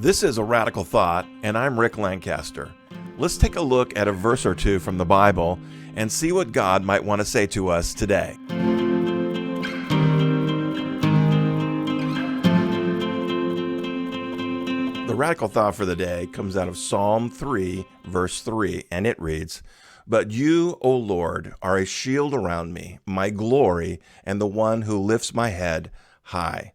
This is A Radical Thought, and I'm Rick Lancaster. Let's take a look at a verse or two from the Bible and see what God might want to say to us today. The radical thought for the day comes out of Psalm 3, verse 3, and it reads, "But you, O Lord, are a shield around me, my glory, and the one who lifts my head high."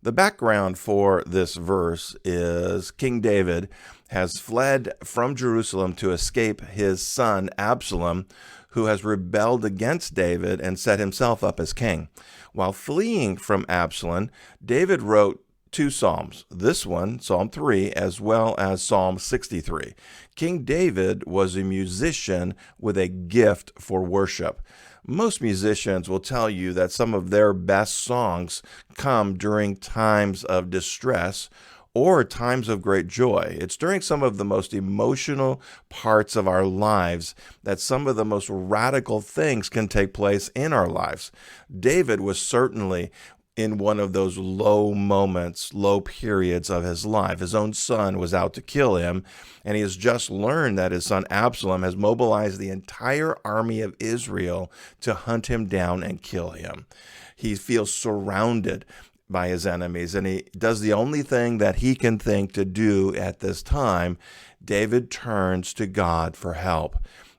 The background for this verse is King David has fled from Jerusalem to escape his son Absalom, who has rebelled against David and set himself up as king. While fleeing from Absalom, David wrote two psalms, this one, Psalm 3, as well as Psalm 63. King David was a musician with a gift for worship. Most musicians will tell you that some of their best songs come during times of distress or times of great joy. It's during some of the most emotional parts of our lives that some of the most radical things can take place in our lives. David was certainly in one of those low moments, low periods of his life. His own son was out to kill him, and he has just learned that his son Absalom has mobilized the entire army of Israel to hunt him down and kill him. He feels surrounded by his enemies, and he does the only thing that he can think to do at this time. David turns to God for help.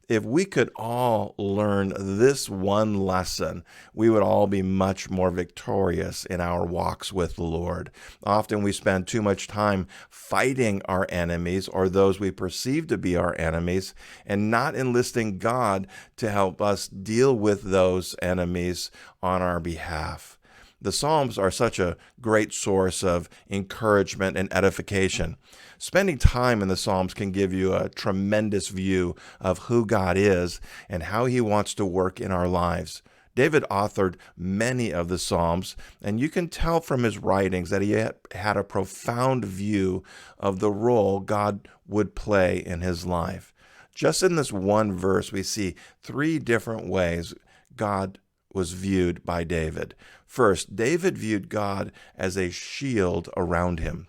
If we could all learn this one lesson, we would all be much more victorious in our walks with the Lord. Often we spend too much time fighting our enemies or those we perceive to be our enemies and not enlisting God to help us deal with those enemies on our behalf. The Psalms are such a great source of encouragement and edification. Spending time in the Psalms can give you a tremendous view of who God is and how He wants to work in our lives. David authored many of the Psalms, and you can tell from his writings that he had a profound view of the role God would play in his life. Just in this one verse, we see three different ways God was viewed by David. First, David viewed God as a shield around him.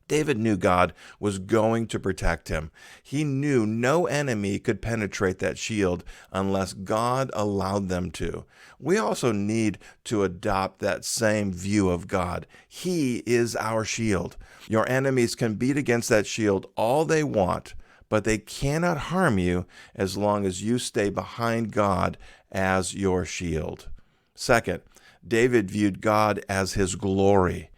David knew God was going to protect him. He knew no enemy could penetrate that shield unless God allowed them to. We also need to adopt that same view of God. He is our shield. Your enemies can beat against that shield all they want, but they cannot harm you as long as you stay behind God as your shield. Second, David viewed God as his glory.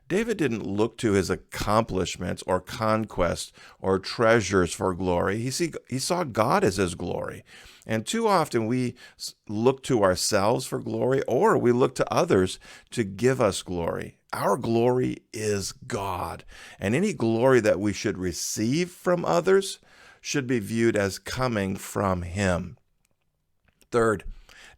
David didn't look to his accomplishments or conquests or treasures for glory. He saw God as his glory. And too often we look to ourselves for glory, or we look to others to give us glory. Our glory is God, and any glory that we should receive from others should be viewed as coming from Him. Third,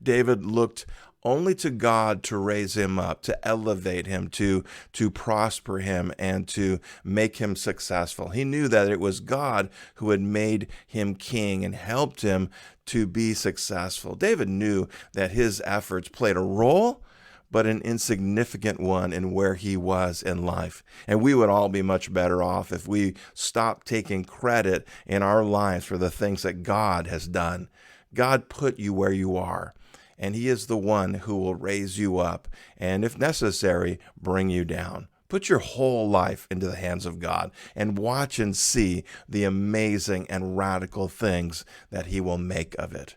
David looked only to God to raise him up, to elevate him, to prosper him, and to make him successful. He knew that it was God who had made him king and helped him to be successful. David knew that his efforts played a role, but an insignificant one in where he was in life. And we would all be much better off if we stopped taking credit in our lives for the things that God has done. God put you where you are, and He is the one who will raise you up and, if necessary, bring you down. Put your whole life into the hands of God and watch and see the amazing and radical things that He will make of it.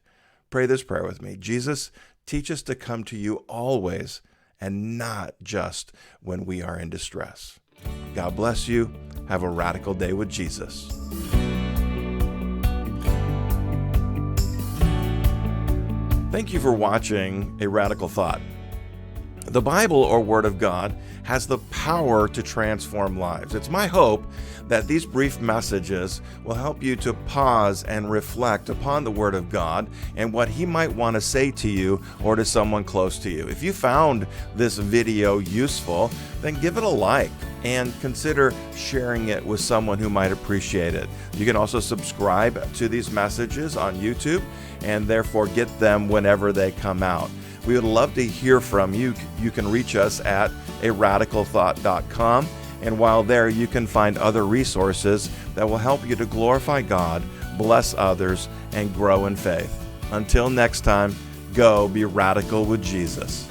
Pray this prayer with me. Jesus, teach us to come to You always and not just when we are in distress. God bless you. Have a radical day with Jesus. Thank you for watching A Radical Thought. The Bible, or Word of God, has the power to transform lives. It's my hope that these brief messages will help you to pause and reflect upon the Word of God and what He might want to say to you or to someone close to you. If you found this video useful, then give it a like and consider sharing it with someone who might appreciate it. You can also subscribe to these messages on YouTube and therefore get them whenever they come out. We would love to hear from you. You can reach us at aradicalthought.com And while there, you can find other resources that will help you to glorify God, bless others, and grow in faith. Until next time, go be radical with Jesus.